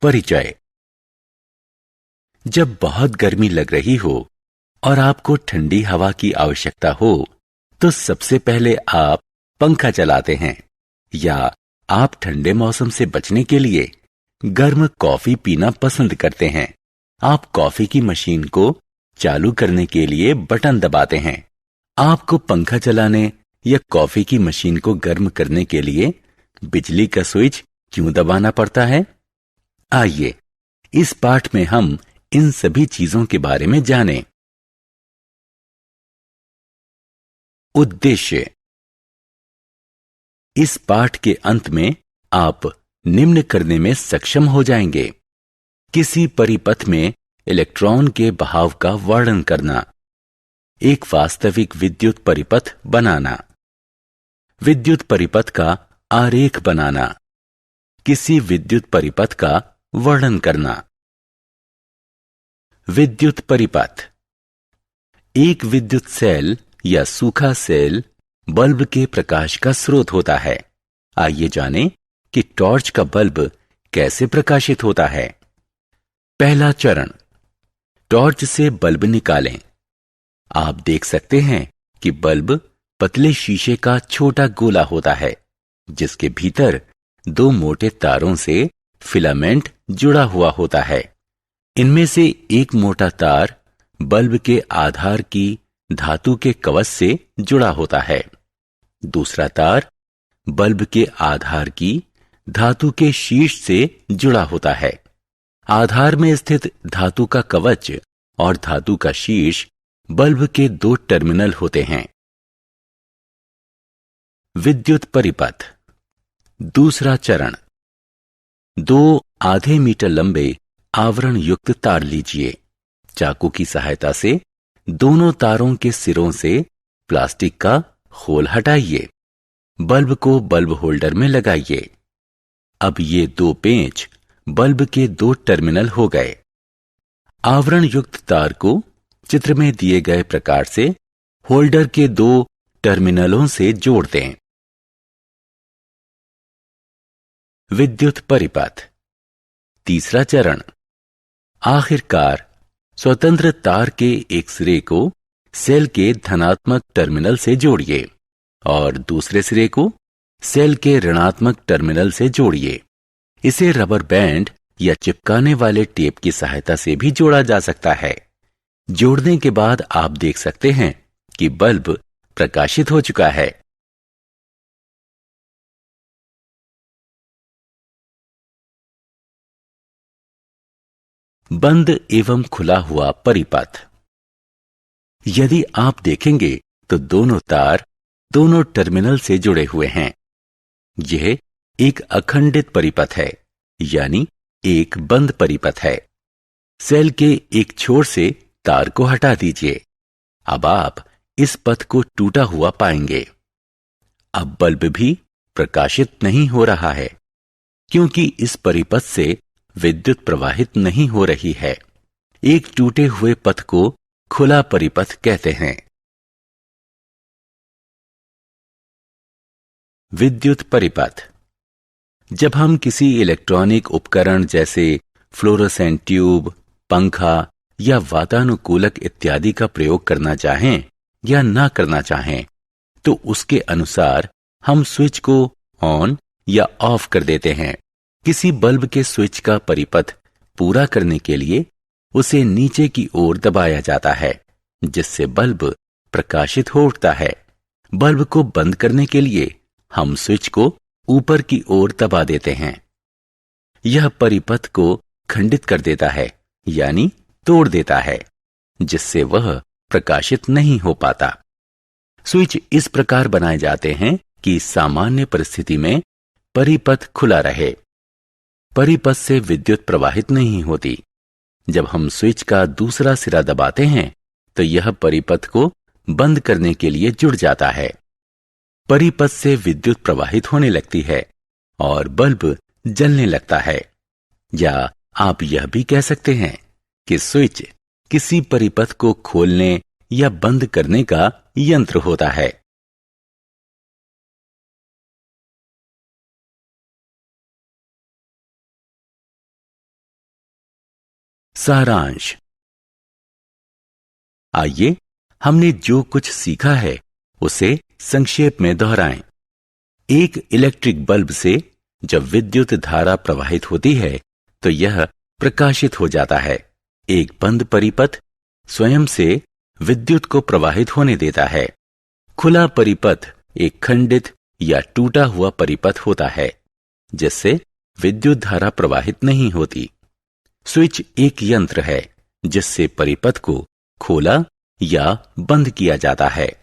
परिचय। जब बहुत गर्मी लग रही हो और आपको ठंडी हवा की आवश्यकता हो तो सबसे पहले आप पंखा चलाते हैं, या आप ठंडे मौसम से बचने के लिए गर्म कॉफी पीना पसंद करते हैं। आप कॉफी की मशीन को चालू करने के लिए बटन दबाते हैं। आपको पंखा चलाने या कॉफी की मशीन को गर्म करने के लिए बिजली का स्विच क्यों दबाना पड़ता है? आइए इस पाठ में हम इन सभी चीजों के बारे में जानें। उद्देश्य। इस पाठ के अंत में आप निम्न करने में सक्षम हो जाएंगे: किसी परिपथ में इलेक्ट्रॉन के बहाव का वर्णन करना, एक वास्तविक विद्युत परिपथ बनाना, विद्युत परिपथ का आरेख बनाना, किसी विद्युत परिपथ का वर्णन करना। विद्युत परिपथ। एक विद्युत सेल या सूखा सेल बल्ब के प्रकाश का स्रोत होता है। आइए जानें कि टॉर्च का बल्ब कैसे प्रकाशित होता है। पहला चरण, टॉर्च से बल्ब निकालें। आप देख सकते हैं कि बल्ब पतले शीशे का छोटा गोला होता है, जिसके भीतर दो मोटे तारों से फिलामेंट जुड़ा हुआ होता है। इनमें से एक मोटा तार बल्ब के आधार की धातु के कवच से जुड़ा होता है। दूसरा तार बल्ब के आधार की धातु के शीर्ष से जुड़ा होता है। आधार में स्थित धातु का कवच और धातु का शीर्ष बल्ब के दो टर्मिनल होते हैं। विद्युत परिपथ। दूसरा चरण, दो आधे मीटर लंबे आवरण युक्त तार लीजिए। चाकू की सहायता से दोनों तारों के सिरों से प्लास्टिक का खोल हटाइए। बल्ब को बल्ब होल्डर में लगाइए। अब ये दो पेंच बल्ब के दो टर्मिनल हो गए। आवरण युक्त तार को चित्र में दिए गए प्रकार से होल्डर के दो टर्मिनलों से जोड़ दें। विद्युत परिपथ। तीसरा चरण, आखिरकार स्वतंत्र तार के एक सिरे को सेल के धनात्मक टर्मिनल से जोड़िए और दूसरे सिरे को सेल के ऋणात्मक टर्मिनल से जोड़िए। इसे रबर बैंड या चिपकाने वाले टेप की सहायता से भी जोड़ा जा सकता है। जोड़ने के बाद आप देख सकते हैं कि बल्ब प्रकाशित हो चुका है। बंद एवं खुला हुआ परिपथ। यदि आप देखेंगे तो दोनों तार दोनों टर्मिनल से जुड़े हुए हैं। यह एक अखंडित परिपथ है, यानी एक बंद परिपथ है। सेल के एक छोर से तार को हटा दीजिए। अब आप इस पथ को टूटा हुआ पाएंगे। अब बल्ब भी प्रकाशित नहीं हो रहा है, क्योंकि इस परिपथ से विद्युत प्रवाहित नहीं हो रही है। एक टूटे हुए पथ को खुला परिपथ कहते हैं। विद्युत परिपथ। जब हम किसी इलेक्ट्रॉनिक उपकरण जैसे फ्लोरोसेंट ट्यूब, पंखा या वातानुकूलक इत्यादि का प्रयोग करना चाहें या ना करना चाहें, तो उसके अनुसार हम स्विच को ऑन या ऑफ कर देते हैं। किसी बल्ब के स्विच का परिपथ पूरा करने के लिए उसे नीचे की ओर दबाया जाता है, जिससे बल्ब प्रकाशित हो उठता है। बल्ब को बंद करने के लिए हम स्विच को ऊपर की ओर दबा देते हैं। यह परिपथ को खंडित कर देता है, यानी तोड़ देता है, जिससे वह प्रकाशित नहीं हो पाता। स्विच इस प्रकार बनाए जाते हैं कि सामान्य परिस्थिति में परिपथ खुला रहे। परिपथ से विद्युत प्रवाहित नहीं होती। जब हम स्विच का दूसरा सिरा दबाते हैं तो यह परिपथ को बंद करने के लिए जुड़ जाता है। परिपथ से विद्युत प्रवाहित होने लगती है और बल्ब जलने लगता है। या आप यह भी कह सकते हैं कि स्विच किसी परिपथ को खोलने या बंद करने का यंत्र होता है। सारांश। आइए हमने जो कुछ सीखा है उसे संक्षेप में दोहराएं। एक इलेक्ट्रिक बल्ब से जब विद्युत धारा प्रवाहित होती है तो यह प्रकाशित हो जाता है। एक बंद परिपथ स्वयं से विद्युत को प्रवाहित होने देता है। खुला परिपथ एक खंडित या टूटा हुआ परिपथ होता है जिससे विद्युत धारा प्रवाहित नहीं होती। स्विच एक यंत्र है जिससे परिपथ को खोला या बंद किया जाता है।